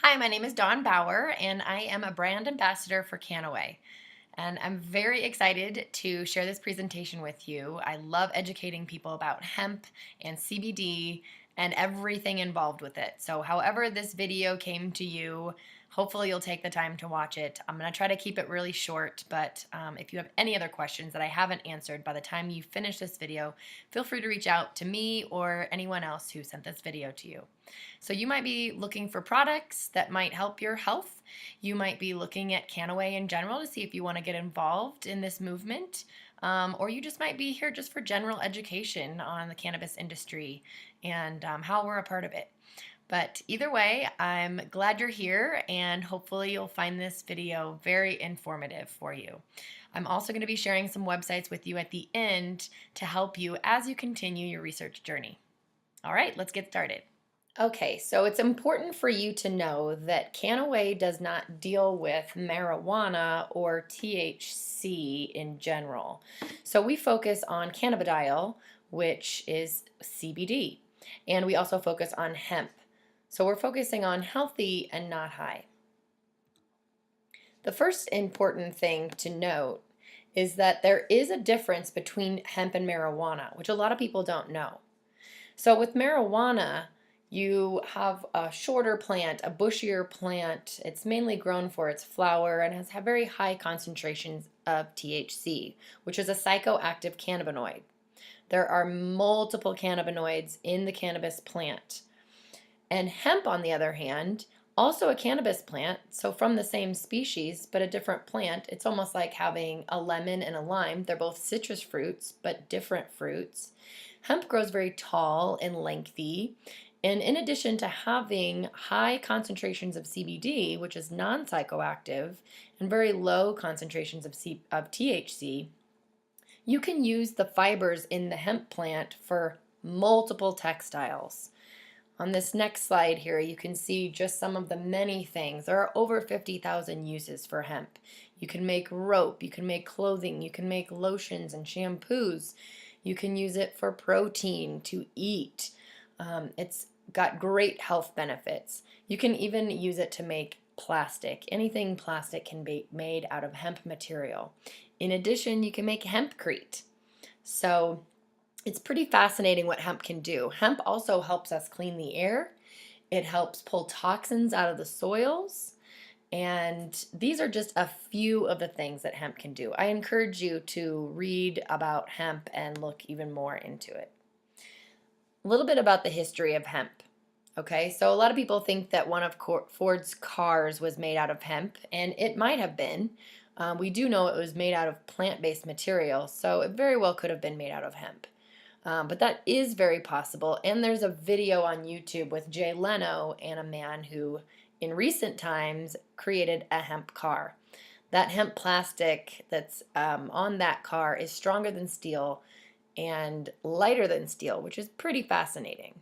Hi, my name is Dawn Bauer, and I am a brand ambassador for Kannaway. And I'm very excited to share this presentation with you. I love educating people about hemp and CBD and everything involved with it. So, however, this video came to you, hopefully you'll take the time to watch it. I'm going to try to keep it really short, but if you have any other questions that I haven't answered by the time you finish this video, feel free to reach out to me or anyone else who sent this video to you. So you might be looking for products that might help your health. You might be looking at Kannaway in general to see if you want to get involved in this movement. Or you just might be here just for general education on the cannabis industry and how we're a part of it. But either way, I'm glad you're here, and hopefully you'll find this video very informative for you. I'm also going to be sharing some websites with you at the end to help you as you continue your research journey. All right, let's get started. Okay, so it's important for you to know that Kannaway does not deal with marijuana or THC in general. So we focus on cannabidiol, which is CBD, and we also focus on hemp. So we're focusing on healthy and not high. The first important thing to note is that there is a difference between hemp and marijuana, which a lot of people don't know. So with marijuana, you have a shorter plant, a bushier plant. It's mainly grown for its flower and has very high concentrations of THC, which is a psychoactive cannabinoid. There are multiple cannabinoids in the cannabis plant. And hemp, on the other hand, also a cannabis plant, so from the same species but a different plant. It's almost like having a lemon and a lime. They're both citrus fruits, but different fruits. Hemp grows very tall and lengthy. And in addition to having high concentrations of CBD, which is non-psychoactive, and very low concentrations of THC, you can use the fibers in the hemp plant for multiple textiles. On this next slide here, you can see just some of the many things. There are over 50,000 uses for hemp. You can make rope, you can make clothing, you can make lotions and shampoos. You can use it for protein to eat. It's got great health benefits. You can even use it to make plastic. Anything plastic can be made out of hemp material. In addition, you can make hempcrete. So it's pretty fascinating what hemp can do. Hemp also helps us clean the air. It helps pull toxins out of the soils. And these are just a few of the things that hemp can do. I encourage you to read about hemp and look even more into it. A little bit about the history of hemp. Okay, so a lot of people think that one of Ford's cars was made out of hemp, and it might have been. We do know it was made out of plant-based material, so it very well could have been made out of hemp. But that is very possible, and there's a video on YouTube with Jay Leno and a man who, in recent times, created a hemp car. That hemp plastic that's on that car is stronger than steel and lighter than steel, which is pretty fascinating.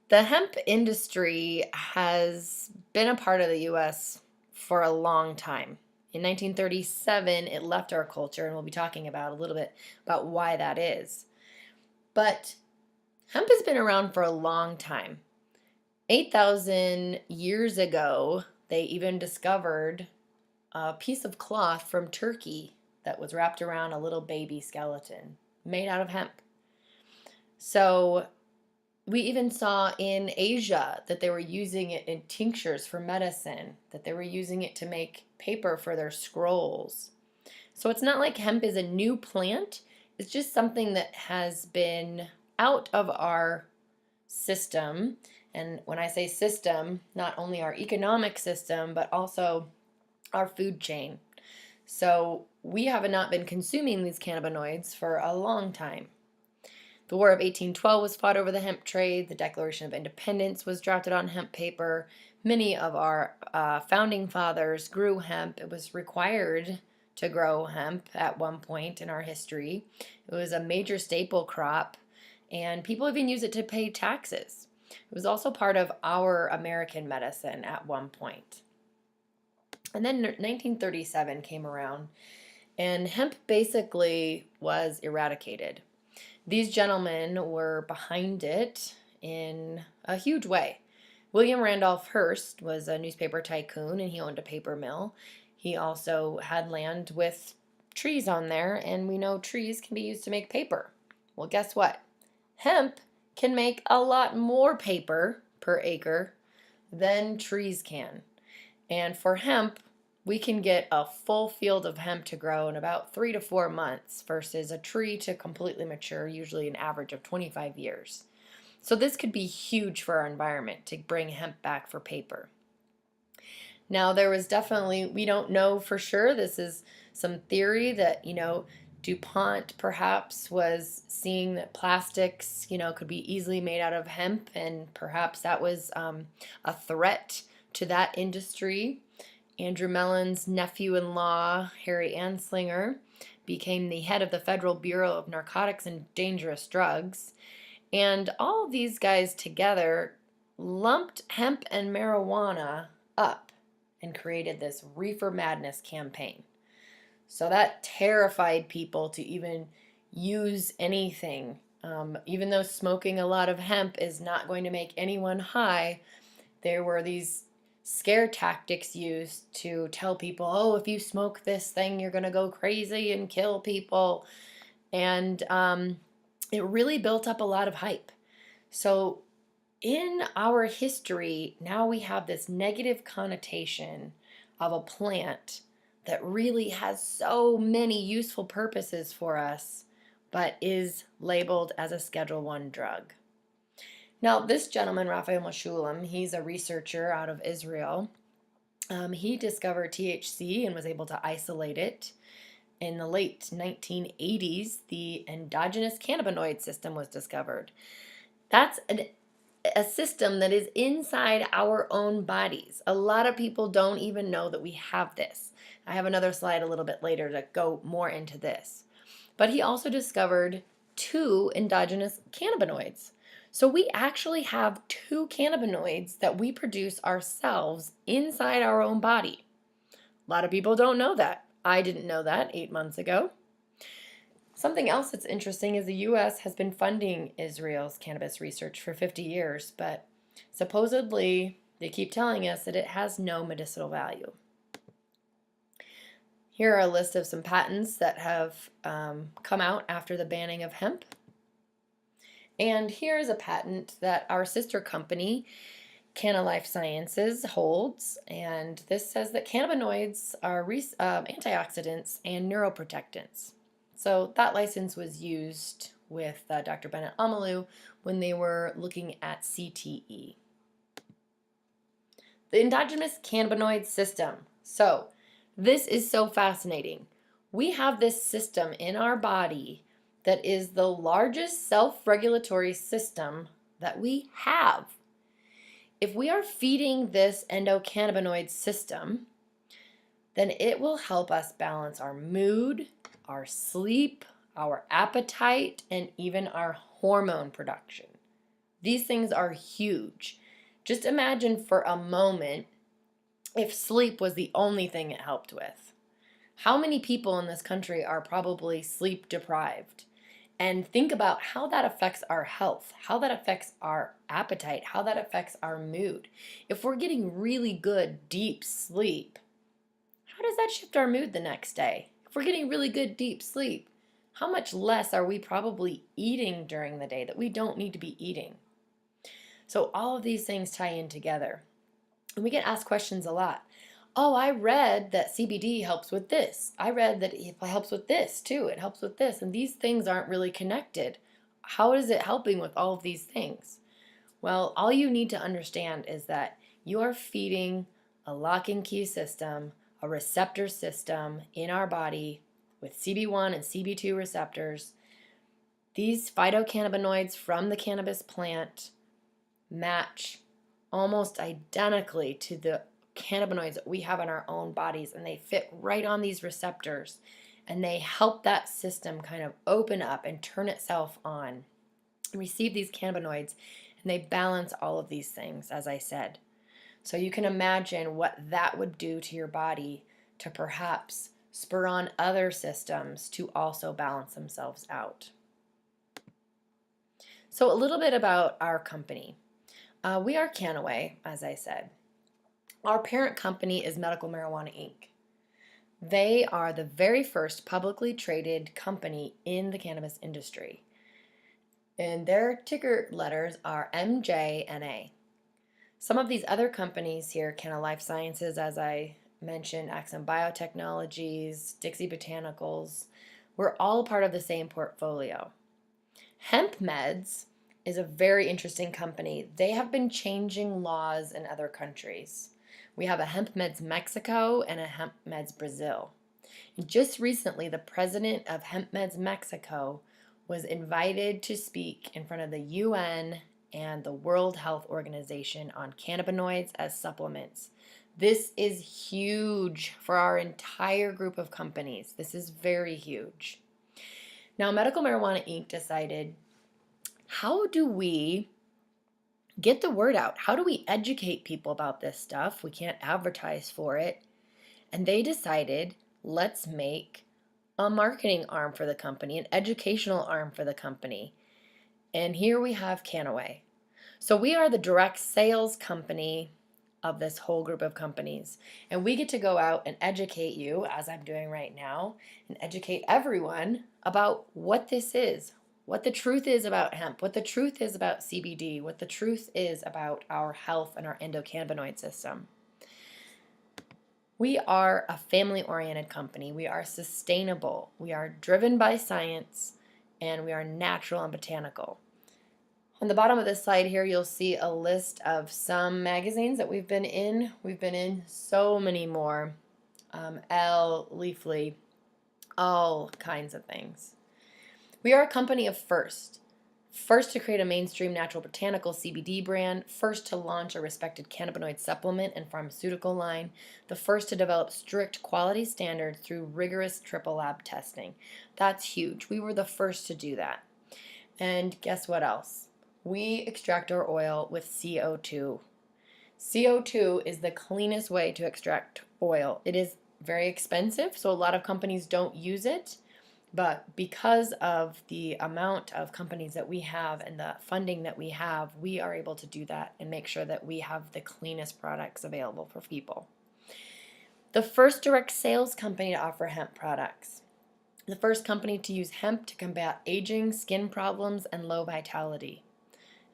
The hemp industry has been a part of the U.S. for a long time. In 1937, it left our culture, and we'll be talking about a little bit about why that is. But hemp has been around for a long time. 8,000 years ago, they even discovered a piece of cloth from Turkey that was wrapped around a little baby skeleton made out of hemp. So we even saw in Asia that they were using it in tinctures for medicine, that they were using it to make paper for their scrolls. So it's not like hemp is a new plant. It's just something that has been out of our system. And when I say system, not only our economic system, but also our food chain. So we have not been consuming these cannabinoids for a long time. The War of 1812 was fought over the hemp trade. The Declaration of Independence was drafted on hemp paper. Many of our founding fathers grew hemp. It was required to grow hemp at one point in our history. It was a major staple crop, and people even use it to pay taxes. It was also part of our American medicine at one point. And then 1937 came around, and hemp basically was eradicated. These gentlemen were behind it in a huge way. William Randolph Hearst was a newspaper tycoon and he owned a paper mill. He also had land with trees on there, and we know trees can be used to make paper. Well, guess what? Hemp can make a lot more paper per acre than trees can. And for hemp, we can get a full field of hemp to grow in about 3 to 4 months versus a tree to completely mature, usually an average of 25 years. So this could be huge for our environment to bring hemp back for paper. Now, there was definitely, we don't know for sure, this is some theory that, DuPont perhaps was seeing that plastics, could be easily made out of hemp, and perhaps that was a threat to that industry. Andrew Mellon's nephew-in-law, Harry Anslinger, became the head of the Federal Bureau of Narcotics and Dangerous Drugs. And all of these guys together lumped hemp and marijuana up and created this reefer madness campaign. So that terrified people to even use anything. Even though smoking a lot of hemp is not going to make anyone high, there were these scare tactics used to tell people, oh, if you smoke this thing, you're going to go crazy and kill people. And it really built up a lot of hype. So in our history, now we have this negative connotation of a plant that really has so many useful purposes for us, but is labeled as a Schedule I drug. Now, this gentleman, Raphael Mechoulam, he's a researcher out of Israel. He discovered THC and was able to isolate it. In the late 1980s, the endogenous cannabinoid system was discovered. That's a system that is inside our own bodies. A lot of people don't even know that we have this. I have another slide a little bit later to go more into this. But he also discovered 2 endogenous cannabinoids. So we actually have 2 cannabinoids that we produce ourselves inside our own body. A lot of people don't know that. I didn't know that 8 months ago. Something else that's interesting is the U.S. has been funding Israel's cannabis research for 50 years, but supposedly they keep telling us that it has no medicinal value. Here are a list of some patents that have come out after the banning of hemp. And here's a patent that our sister company, Kannaway Sciences, holds, and this says that cannabinoids are antioxidants and neuroprotectants. So that license was used with Dr. Bennett Amalu when they were looking at CTE. The endogenous cannabinoid system. So this is so fascinating. We have this system in our body that is the largest self-regulatory system that we have. If we are feeding this endocannabinoid system, then it will help us balance our mood, our sleep, our appetite, and even our hormone production. These things are huge. Just imagine for a moment if sleep was the only thing it helped with. How many people in this country are probably sleep deprived? And think about how that affects our health, how that affects our appetite, how that affects our mood. If we're getting really good, deep sleep, how does that shift our mood the next day? If we're getting really good, deep sleep, how much less are we probably eating during the day that we don't need to be eating? So all of these things tie in together. And we get asked questions a lot. Oh, I read that CBD helps with this. I read that it helps with this too. It helps with this. And these things aren't really connected. How is it helping with all of these things? Well, all you need to understand is that you are feeding a lock and key system, a receptor system in our body with CB1 and CB2 receptors. These phytocannabinoids from the cannabis plant match almost identically to the cannabinoids that we have in our own bodies, and they fit right on these receptors, and they help that system kind of open up and turn itself on and receive these cannabinoids, and they balance all of these things, as I said. So you can imagine what that would do to your body to perhaps spur on other systems to also balance themselves out. So a little bit about our company. We are Kannaway, as I said. Our parent company is Medical Marijuana Inc. They are the very first publicly traded company in the cannabis industry. And their ticker letters are MJNA. Some of these other companies here, Canna Life Sciences, as I mentioned, Axum Biotechnologies, Dixie Botanicals, we're all part of the same portfolio. Hemp Meds is a very interesting company. They have been changing laws in other countries. We have a Hemp Meds Mexico and a Hemp Meds Brazil. And just recently, the president of Hemp Meds Mexico was invited to speak in front of the UN and the World Health Organization on cannabinoids as supplements. This is huge for our entire group of companies. This is very huge. Now, Medical Marijuana Inc. decided, how do we get the word out? How do we educate people about this stuff? We can't advertise for it. And they decided, let's make a marketing arm for the company, an educational arm for the company. And here we have Kannaway. So we are the direct sales company of this whole group of companies. And we get to go out and educate you, as I'm doing right now, and educate everyone about what this is, what the truth is about hemp, what the truth is about CBD, what the truth is about our health and our endocannabinoid system. We are a family-oriented company. We are sustainable. We are driven by science, and we are natural and botanical. On the bottom of this slide here, you'll see a list of some magazines that we've been in. We've been in so many more. Elle, Leafly, all kinds of things. We are a company of first. First to create a mainstream natural botanical CBD brand, first to launch a respected cannabinoid supplement and pharmaceutical line, the first to develop strict quality standards through rigorous triple lab testing. That's huge. We were the first to do that. And guess what else? We extract our oil with CO2. CO2 is the cleanest way to extract oil. It is very expensive, so a lot of companies don't use it. But because of the amount of companies that we have and the funding that we have, we are able to do that and make sure that we have the cleanest products available for people. The first direct sales company to offer hemp products. The first company to use hemp to combat aging, skin problems, and low vitality.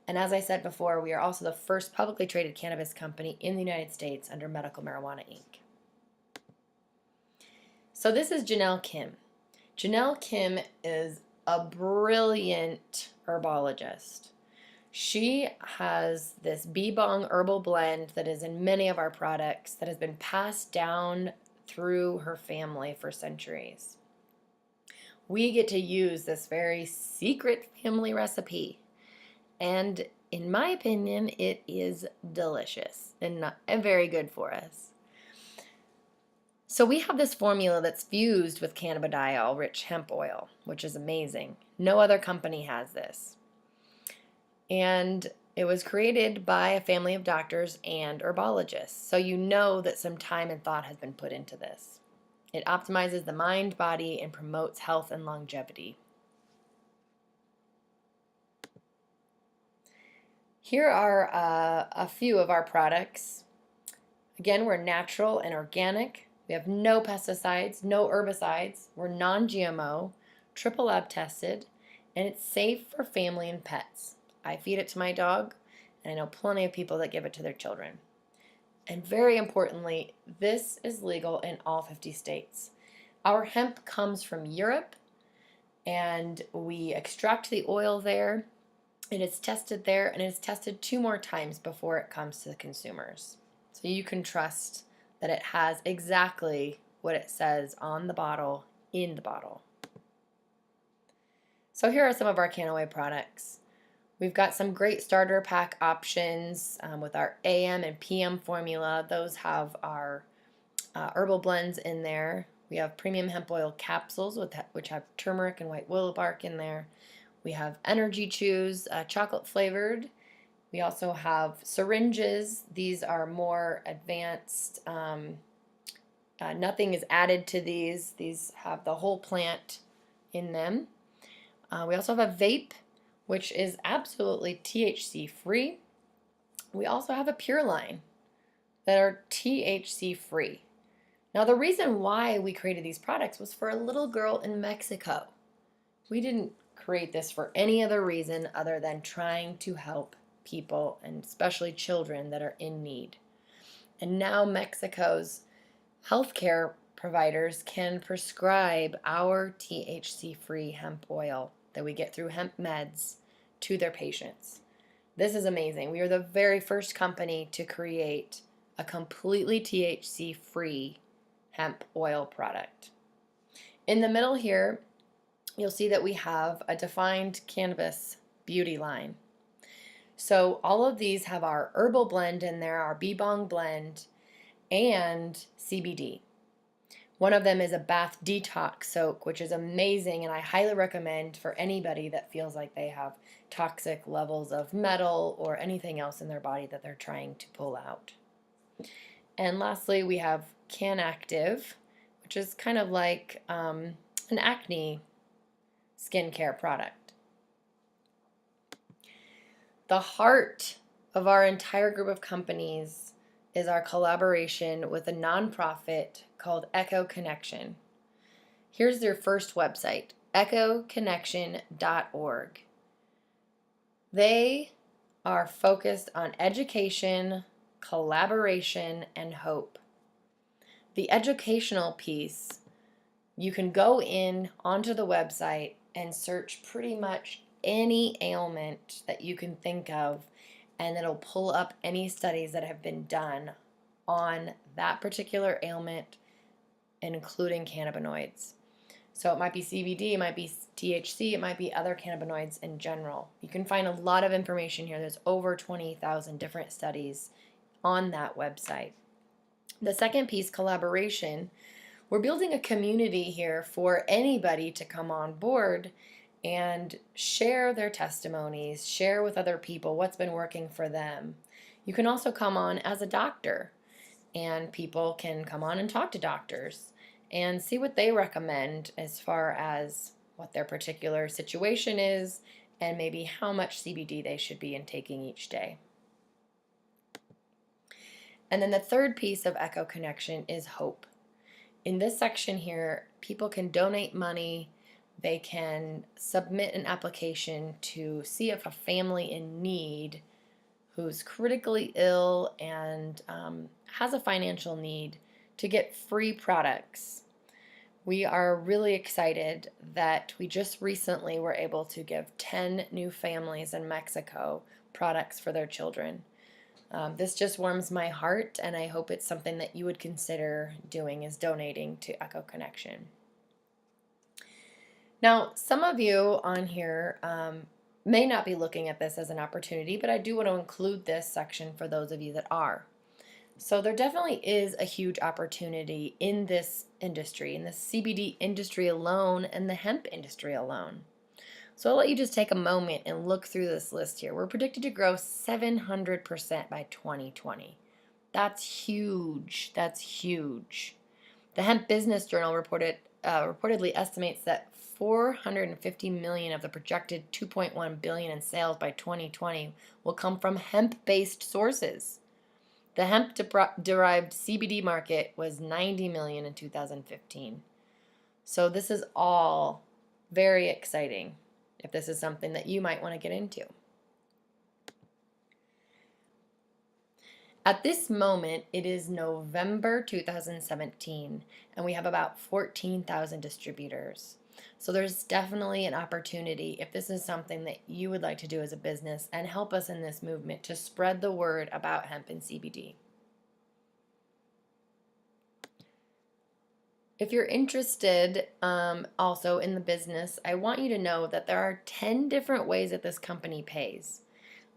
And as I said before, we are also the first publicly traded cannabis company in the United States under Medical Marijuana Inc. So this is Janelle Kim. Janelle Kim is a brilliant herbologist. She has this bee bong herbal blend that is in many of our products that has been passed down through her family for centuries. We get to use this very secret family recipe, and in my opinion, it is delicious and very good for us. So we have this formula that's fused with cannabidiol-rich hemp oil, which is amazing. No other company has this. And it was created by a family of doctors and herbologists, so you know that some time and thought has been put into this. It optimizes the mind, body, and promotes health and longevity. Here are a few of our products. Again, we're natural and organic. We have no pesticides, no herbicides. We're non-GMO, triple lab tested, and it's safe for family and pets. I feed it to my dog, and I know plenty of people that give it to their children. And very importantly, this is legal in all 50 states. Our hemp comes from Europe, and we extract the oil there. It is tested there, and it is tested 2 more times before it comes to the consumers. So you can trust that it has exactly what it says on the bottle, in the bottle. So here are some of our Kannaway products. We've got some great starter pack options with our AM and PM formula. Those have our herbal blends in there. We have premium hemp oil capsules which have turmeric and white willow bark in there. We have energy chews, chocolate flavored. We also have syringes. These are more advanced. Nothing is added to these. These have the whole plant in them. We also have a vape, which is absolutely THC free. We also have a pure line that are THC free. Now, the reason why we created these products was for a little girl in Mexico. We didn't create this for any other reason other than trying to help people, and especially children that are in need. And now Mexico's healthcare providers can prescribe our THC-free hemp oil that we get through hemp meds to their patients. This is amazing. We are the very first company to create a completely THC-free hemp oil product. In the middle here, you'll see that we have a defined cannabis beauty line. So all of these have our herbal blend in there, our bee-bong blend, and CBD. One of them is a bath detox soak, which is amazing, and I highly recommend for anybody that feels like they have toxic levels of metal or anything else in their body that they're trying to pull out. And lastly, we have Can Active, which is kind of like an acne skincare product. The heart of our entire group of companies is our collaboration with a nonprofit called Echo Connection. Here's their first website, echoconnection.org. They are focused on education, collaboration, and hope. The educational piece, you can go in onto the website and search pretty much any ailment that you can think of, and it'll pull up any studies that have been done on that particular ailment, including cannabinoids. So it might be CBD, it might be THC, it might be other cannabinoids in general. You can find a lot of information here. There's over 20,000 different studies on that website. The second piece, collaboration. We're building a community here for anybody to come on board and share their testimonies, share with other people what's been working for them. You can also come on as a doctor, and people can come on and talk to doctors and see what they recommend as far as what their particular situation is and maybe how much CBD they should be intaking each day. And then the third piece of Echo Connection is hope. In this section here, people can donate money, they can submit an application to see if a family in need who's critically ill and has a financial need to get free products. We are really excited that we just recently were able to give 10 new families in Mexico products for their children. This just warms my heart, and I hope it's something that you would consider doing, is donating to Echo Connection. Now, some of you on here may not be looking at this as an opportunity, but I do want to include this section for those of you that are. So there definitely is a huge opportunity in this industry, in the CBD industry alone and the hemp industry alone. So I'll let you just take a moment and look through this list here. We're predicted to grow 700% by 2020. That's huge. That's huge. The Hemp Business Journal reportedly estimates that 450 million of the projected 2.1 billion in sales by 2020 will come from hemp-based sources. The hemp-derived CBD market was 90 million in 2015. So this is all very exciting if this is something that you might want to get into. At this moment, it is November 2017, and we have about 14,000 distributors. So there's definitely an opportunity if this is something that you would like to do as a business and help us in this movement to spread the word about hemp and CBD. If you're interested also in the business, I want you to know that there are 10 different ways that this company pays.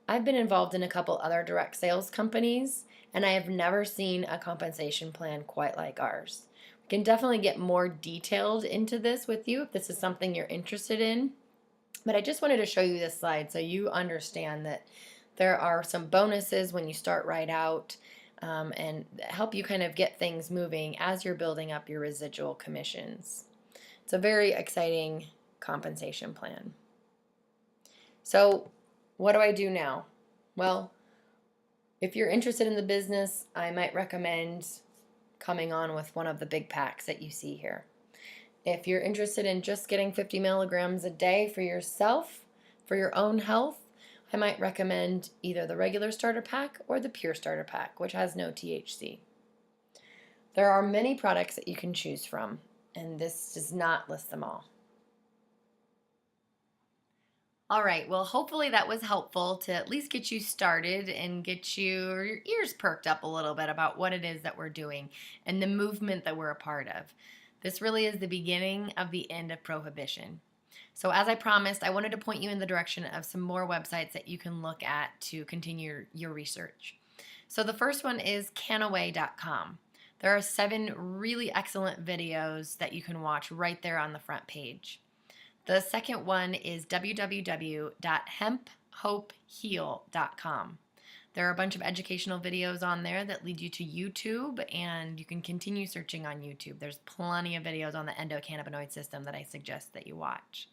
I've been involved in a couple other direct sales companies, and I have never seen a compensation plan quite like ours. We can definitely get more detailed into this with you if this is something you're interested in. But I just wanted to show you this slide so you understand that there are some bonuses when you start right out and help you kind of get things moving as you're building up your residual commissions. It's a very exciting compensation plan. So what do I do now? Well, If you're interested in the business, I might recommend coming on with one of the big packs that you see here. If you're interested in just getting 50 milligrams a day for yourself, for your own health, I might recommend either the regular starter pack or the pure starter pack, which has no THC. There are many products that you can choose from, and this does not list them all. All right, well, hopefully that was helpful to at least get you started and get your ears perked up a little bit about what it is that we're doing and the movement that we're a part of. This really is the beginning of the end of prohibition. So, as I promised, I wanted to point you in the direction of some more websites that you can look at to continue your research. So, the first one is Kannaway.com. There are 7 really excellent videos that you can watch right there on the front page. The second one is www.hemphopeheal.com. There are a bunch of educational videos on there that lead you to YouTube, and you can continue searching on YouTube. There's plenty of videos on the endocannabinoid system that I suggest that you watch.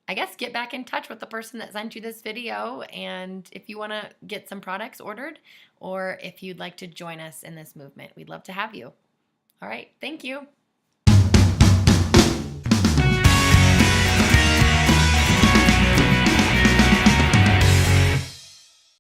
I guess get back in touch with the person that sent you this video, and if you want to get some products ordered, or if you'd like to join us in this movement, we'd love to have you. All right, thank you.